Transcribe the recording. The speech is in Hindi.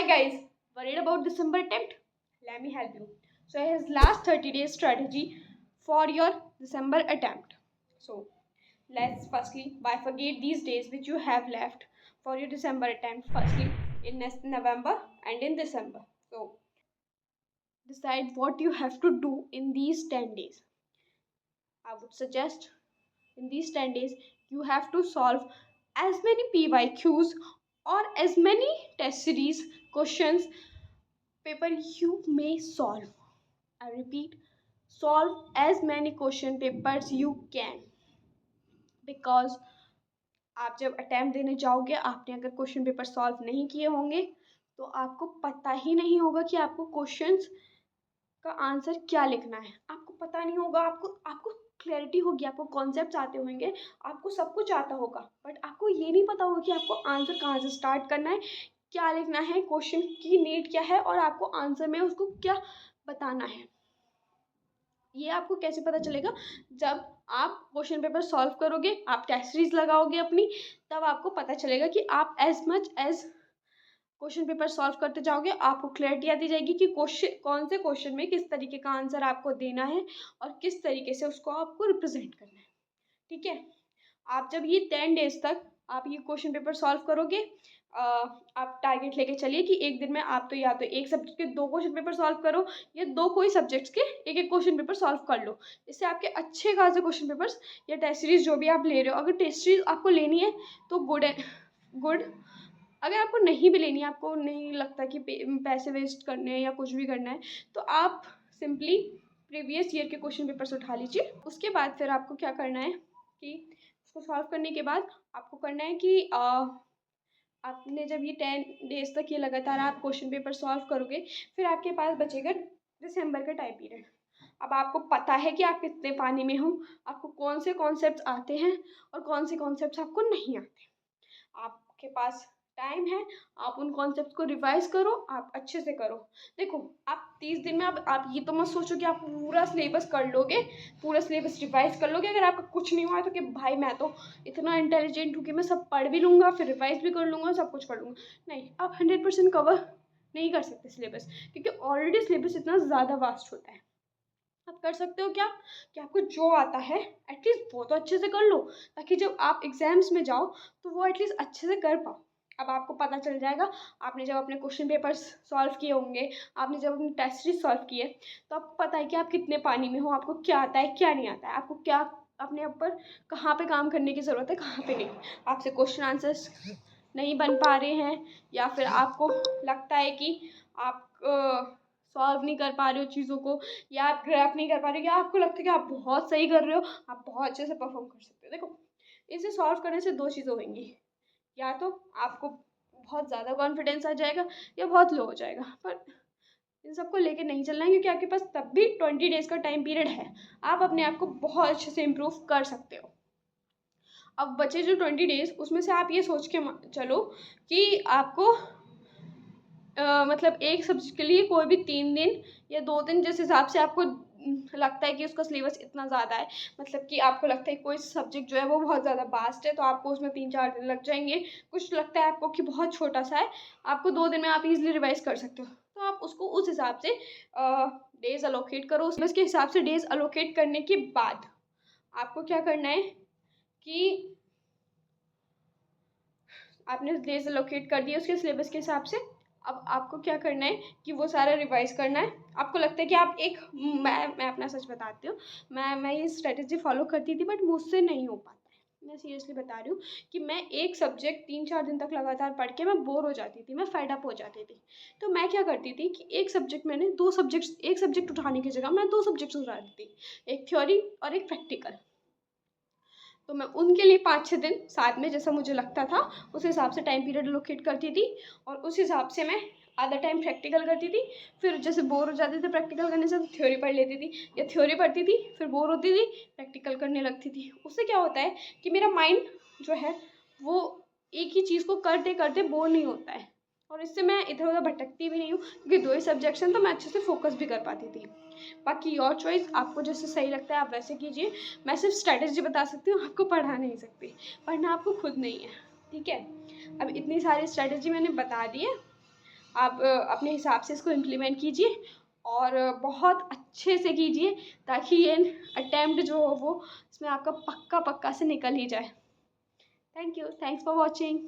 guys, worried about December attempt? Let me help you. So here's last 30 days strategy for your December attempt. So let's firstly bifurcate these days which you have left for your December attempt. Firstly in November and in December. So decide what you have to do in these 10 days. I would suggest in these 10 days you have to solve as many PYQs or as many test series questions paper you may solve. I repeat, solve as many question papers you can, because आप जब अटैम्प्ट देने जाओगे, आपने अगर क्वेश्चन पेपर सॉल्व नहीं किए होंगे तो आपको पता ही नहीं होगा कि आपको क्वेश्चंस का आंसर क्या लिखना है। आपको पता नहीं होगा, आपको क्लैरिटी होगी, आपको कॉन्सेप्ट्स आते होंगे, आपको सब कुछ आता होगा, बट आपको ये नहीं पता होगा कि आपको आंसर कहाँ से स्टार्ट करना है, क्या लिखना है, क्वेश्चन की नीड क्या है और आपको आंसर में उसको क्या बताना है। ये आपको कैसे पता चलेगा? जब आप क्वेश्चन पेपर सॉल्व करोगे, आप टेस्ट सीरीज लगाओगे अपनी, तब आपको पता चलेगा कि आप as much as question paper solve करते जाओगे, आपको क्लैरिटी आती जाएगी कि क्वेश्चन कौन से क्वेश्चन में किस तरीके का आंसर आपको देना है और किस तरीके से उसको आपको रिप्रेजेंट करना है। ठीक है, आप जब ये 10 डेज तक आप ये क्वेश्चन पेपर सॉल्व करोगे, आप टारगेट लेके चलिए कि एक दिन में आप तो या तो एक सब्जेक्ट के 2 क्वेश्चन पेपर सॉल्व करो या 2 कोई सब्जेक्ट्स के एक क्वेश्चन पेपर सॉल्व कर लो। इससे आपके अच्छे खासे क्वेश्चन पेपर्स या टेस्ट सीरीज जो भी आप ले रहे हो, अगर टेस्ट सीरीज आपको लेनी है तो गुड। अगर आपको नहीं भी लेनी है, आपको नहीं लगता कि पैसे वेस्ट करने हैं या कुछ भी करना है, तो आप सिंपली प्रीवियस ईयर के क्वेश्चन पेपर्स उठा लीजिए। उसके बाद फिर आपको क्या करना है कि उसको सॉल्व करने के बाद आपको करना है कि आपने जब ये 10 डेज तक ये लगातार आप क्वेश्चन पेपर सॉल्व करोगे, फिर आपके पास बचेगा दिसंबर का टाइम पीरियड। अब आपको पता है कि आप कितने पानी में हो, आपको कौन से कॉन्सेप्ट्स आते हैं और कौन से कॉन्सेप्ट्स आपको नहीं आते। आपके पास टाइम है, आप उन कॉन्सेप्ट को रिवाइज करो, आप अच्छे से करो। देखो, आप 30 दिन में आप ये तो मत सोचो कि आप पूरा सिलेबस कर लोगे, पूरा सिलेबस रिवाइज कर लोगे। अगर आपका कुछ नहीं हुआ है तो कि भाई मैं तो इतना इंटेलिजेंट हूँ कि मैं सब पढ़ भी लूँगा, फिर रिवाइज भी कर लूँगा, सब कुछ कर लूँगा। नहीं, आप 100% कवर नहीं कर सकते सिलेबस, क्योंकि ऑलरेडी सिलेबस इतना ज़्यादा वास्ट होता है। आप कर सकते हो क्या कि आपको जो आता है एटलीस्ट वो तो अच्छे से कर लो, ताकि जब आप एग्जाम्स में जाओ तो वो एटलीस्ट अच्छे से कर पाओ। अब आपको पता चल जाएगा, आपने जब अपने क्वेश्चन पेपर्स सॉल्व किए होंगे, आपने जब अपनी टेस्ट सीरीज सॉल्व किए, तो आपको पता है कि आप कितने पानी में हो, आपको क्या आता है क्या नहीं आता है, आपको क्या अपने ऊपर कहाँ पे काम करने की ज़रूरत है, कहाँ पे नहीं। आपसे क्वेश्चन आंसर्स नहीं बन पा रहे हैं, या फिर आपको लगता है कि आप सॉल्व नहीं कर पा रहे हो चीज़ों को, या आप ग्रैप नहीं कर पा रहे हो, या आपको लगता है कि आप बहुत सही कर रहे हो, आप बहुत अच्छे से परफॉर्म कर सकते हो। देखो, इसे सॉल्व करने से 2 चीज़ें होंगी, या तो आपको बहुत ज़्यादा कॉन्फिडेंस आ जाएगा या बहुत लो हो जाएगा। पर इन सबको लेके नहीं चलना है, क्योंकि आपके पास तब भी 20 डेज़ का टाइम पीरियड है, आप अपने आप को बहुत अच्छे से इम्प्रूव कर सकते हो। अब बचे जो 20 डेज़, उसमें से आप ये सोच के चलो कि आपको मतलब एक सब्जेक्ट के लिए कोई भी 3 दिन या 2 दिन, जिस हिसाब से आपको लगता है कि उसका सिलेबस इतना ज़्यादा है, मतलब कि आपको लगता है कोई सब्जेक्ट जो है वो बहुत ज़्यादा वास्ट है, तो आपको उसमें 3-4 दिन लग जाएंगे। कुछ लगता है आपको कि बहुत छोटा सा है, आपको 2 दिन में आप इजीली रिवाइज कर सकते हो, तो आप उसको उस हिसाब से डेज अलोकेट करो। उसके हिसाब से डेज अलोकेट करने के बाद आपको क्या करना है कि आपने डेज अलोकेट कर दिए उसके सिलेबस के हिसाब से। अब आपको क्या करना है कि वो सारा रिवाइज करना है। आपको लगता है कि आप मैं अपना सच बताती हूँ, मैं ये स्ट्रेटजी फॉलो करती थी, बट मुझसे नहीं हो पाता है। मैं सीरियसली बता रही हूँ कि मैं एक सब्जेक्ट 3-4 दिन तक लगातार पढ़ के मैं बोर हो जाती थी, मैं फेड अप हो जाती थी। तो मैं क्या करती थी कि एक सब्जेक्ट उठाने की जगह मैं 2 सब्जेक्ट्स उठाती थी, एक थ्योरी और एक प्रैक्टिकल। तो मैं उनके लिए 5-6 दिन साथ में, जैसा मुझे लगता था उस हिसाब से टाइम पीरियड लोकेट करती थी, और उस हिसाब से मैं आधा टाइम प्रैक्टिकल करती थी। फिर जैसे बोर हो जाती थी प्रैक्टिकल करने से, तो थ्योरी पढ़ लेती थी, या थ्योरी पढ़ती थी फिर बोर होती थी, प्रैक्टिकल करने लगती थी। उससे क्या होता है कि मेरा माइंड जो है वो एक ही चीज़ को करते करते बोर नहीं होता है, और इससे मैं इधर उधर भटकती भी नहीं हूँ, क्योंकि 2 ही सब्जेक्ट्स हैं तो मैं अच्छे से फोकस भी कर पाती थी। बाकी योर चॉइस, आपको जैसे सही लगता है आप वैसे कीजिए। मैं सिर्फ स्ट्रैटेजी बता सकती हूँ, आपको पढ़ा नहीं सकती, पढ़ना आपको खुद नहीं है। ठीक है, अब इतनी सारी स्ट्रैटेजी मैंने बता दी है, आप अपने हिसाब से इसको इम्प्लीमेंट कीजिए और बहुत अच्छे से कीजिए ताकि ये अटैम्प्ट जो हो वो इसमें आपका पक्का से निकल ही जाए। Thank you, thanks for watching.